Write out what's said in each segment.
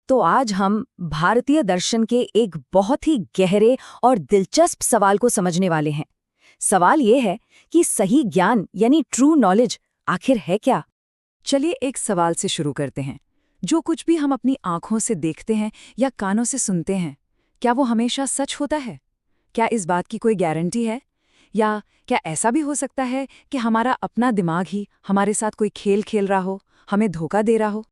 तो आज हम भारतीय दर्शन के एक बहुत ही गहरे और दिलचस्प सवाल को समझने वाले हैं। सवाल ये है कि सही ज्ञान यानी ट्रू नॉलेज आखिर है क्या? चलिए एक सवाल से शुरू करते हैं। जो कुछ भी हम अपनी आंखों से देखते हैं या कानों से सुनते हैं, क्या वो हमेशा सच होता है? क्या इस बात की कोई गारंटी है? या क्या ऐसा भी हो सकता है कि हमारा अपना दिमाग ही हमारे साथ कोई खेल खेल रहा हो, हमें धोखा दे रहा हो?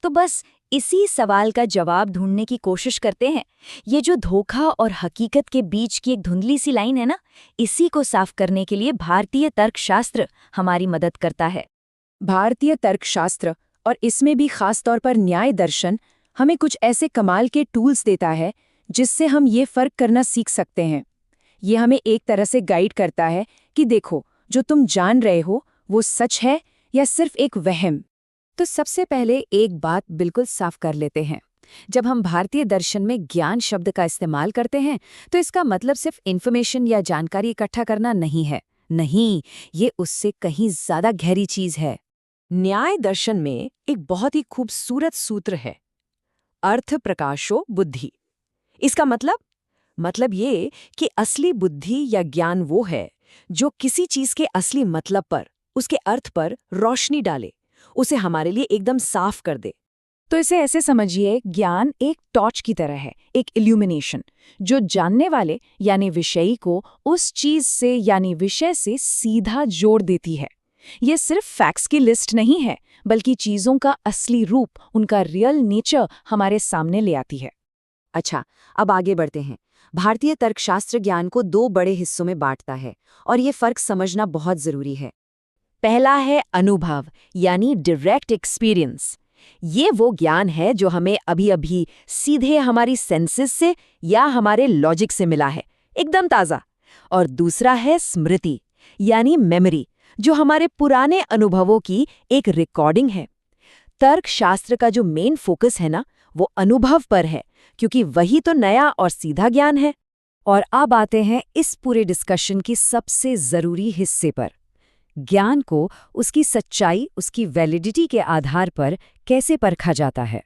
तो बस इसी सवाल का जवाब ढूंढने की कोशिश करते हैं। ये जो धोखा और हकीकत के बीच की एक धुंधली सी लाइन है ना, इसी को साफ करने के लिए भारतीय तर्कशास्त्र हमारी मदद करता है। भारतीय तर्कशास्त्र, और इसमें भी खास तौर पर न्याय दर्शन, हमें कुछ ऐसे कमाल के टूल्स देता है जिससे हम ये फर्क करना सीख सकते हैं। ये हमें एक तरह से गाइड करता है कि देखो, जो तुम जान रहे हो वो सच है या सिर्फ एक वहम। तो सबसे पहले एक बात बिल्कुल साफ कर लेते हैं। जब हम भारतीय दर्शन में ज्ञान शब्द का इस्तेमाल करते हैं तो इसका मतलब सिर्फ इन्फॉर्मेशन या जानकारी इकट्ठा करना नहीं है। नहीं, ये उससे कहीं ज्यादा गहरी चीज है। न्याय दर्शन में एक बहुत ही खूबसूरत सूत्र है, अर्थ प्रकाशो बुद्धि। इसका मतलब ये कि असली बुद्धि या ज्ञान वो है जो किसी चीज के असली मतलब पर, उसके अर्थ पर रोशनी डाले, उसे हमारे लिए एकदम साफ कर दे। तो इसे ऐसे समझिए, ज्ञान एक टॉर्च की तरह है, एक इल्यूमिनेशन, जो जानने वाले यानी विषयी को उस चीज से यानी विषय से सीधा जोड़ देती है। ये सिर्फ फैक्ट्स की लिस्ट नहीं है, बल्कि चीजों का असली रूप, उनका रियल नेचर हमारे सामने ले आती है। अच्छा, अब आगे बढ़ते हैं। भारतीय तर्कशास्त्र ज्ञान को दो बड़े हिस्सों में बांटता है और ये फर्क समझना बहुत जरूरी है। पहला है अनुभव यानी डायरेक्ट एक्सपीरियंस। ये वो ज्ञान है जो हमें अभी-अभी सीधे हमारी सेंसेस से या हमारे लॉजिक से मिला है, एकदम ताज़ा। और दूसरा है स्मृति यानी मेमोरी, जो हमारे पुराने अनुभवों की एक रिकॉर्डिंग है। तर्कशास्त्र का जो मेन फोकस है ना, वो अनुभव पर है, क्योंकि वही तो नया और सीधा ज्ञान है। और अब आते हैं इस पूरे डिस्कशन की सबसे जरूरी हिस्से पर। ज्ञान को उसकी सच्चाई, उसकी वैलिडिटी के आधार पर कैसे परखा जाता है।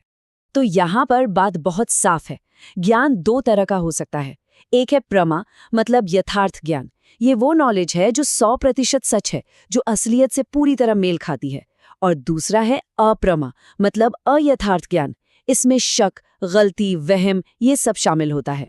तो यहाँ पर बात बहुत साफ है। ज्ञान दो तरह का हो सकता है। एक है प्रमा, मतलब यथार्थ ज्ञान। ये वो नॉलेज है जो 100% सच है, जो असलियत से पूरी तरह मेल खाती है। और दूसरा है अप्रमा, मतलब अयथार्थ ज्ञान। इसमें शक, गलती, वहम, ये सब शामिल होता है।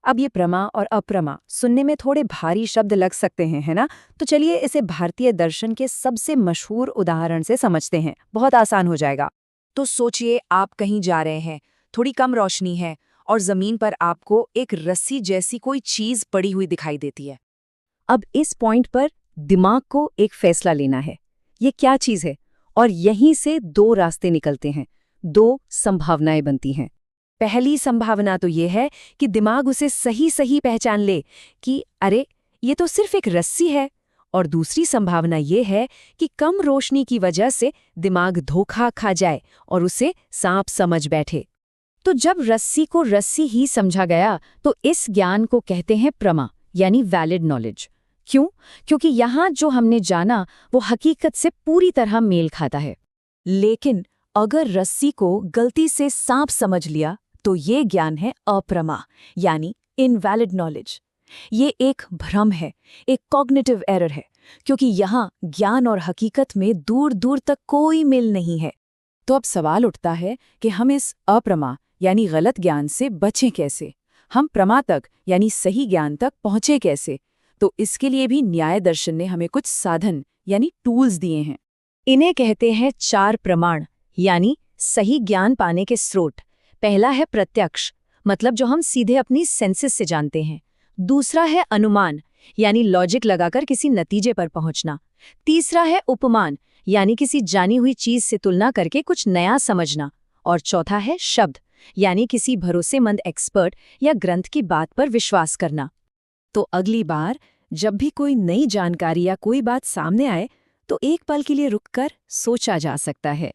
अब ये प्रमा और अप्रमा सुनने में थोड़े भारी शब्द लग सकते हैं, है ना? तो चलिए इसे भारतीय दर्शन के सबसे मशहूर उदाहरण से समझते हैं, बहुत आसान हो जाएगा। तो सोचिए, आप कहीं जा रहे हैं, थोड़ी कम रोशनी है और जमीन पर आपको एक रस्सी जैसी कोई चीज पड़ी हुई दिखाई देती है। अब इस पॉइंट पर दिमाग को एक फैसला लेना है, ये क्या चीज है? और यहीं से दो रास्ते निकलते हैं, दो संभावनाएं बनती हैं। पहली संभावना तो ये है कि दिमाग उसे सही सही पहचान ले कि अरे, ये तो सिर्फ एक रस्सी है। और दूसरी संभावना ये है कि कम रोशनी की वजह से दिमाग धोखा खा जाए और उसे सांप समझ बैठे। तो जब रस्सी को रस्सी ही समझा गया तो इस ज्ञान को कहते हैं प्रमा यानी वैलिड नॉलेज। क्यों? क्योंकि यहाँ जो हमने जाना वो हकीकत से पूरी तरह मेल खाता है। लेकिन अगर रस्सी को गलती से सांप समझ लिया तो ये ज्ञान है अप्रमा यानी इनवैलिड नॉलेज। ये एक भ्रम है, एक कॉग्निटिव एरर है, क्योंकि यहाँ ज्ञान और हकीकत में दूर दूर तक कोई मेल नहीं है। तो अब सवाल उठता है कि हम इस अप्रमा यानी गलत ज्ञान से बचें कैसे? हम प्रमा तक यानी सही ज्ञान तक पहुँचे कैसे? तो इसके लिए भी न्याय दर्शन ने हमें कुछ साधन यानी टूल्स दिए हैं। इन्हें कहते हैं 4 प्रमाण यानी सही ज्ञान पाने के स्रोत। पहला है प्रत्यक्ष, मतलब जो हम सीधे अपनी सेंसेस से जानते हैं। दूसरा है अनुमान, यानी लॉजिक लगाकर किसी नतीजे पर पहुंचना। तीसरा है उपमान, यानी किसी जानी हुई चीज से तुलना करके कुछ नया समझना। और चौथा है शब्द, यानी किसी भरोसेमंद एक्सपर्ट या ग्रंथ की बात पर विश्वास करना। तो अगली बार जब भी कोई नई जानकारी या कोई बात सामने आए तो एक पल के लिए रुककर सोचा जा सकता है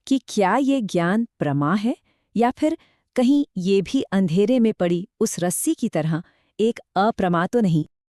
कि क्या ये ज्ञान प्रमा है या फिर कहीं ये भी अंधेरे में पड़ी उस रस्सी की तरह एक अप्रमा तो नहीं।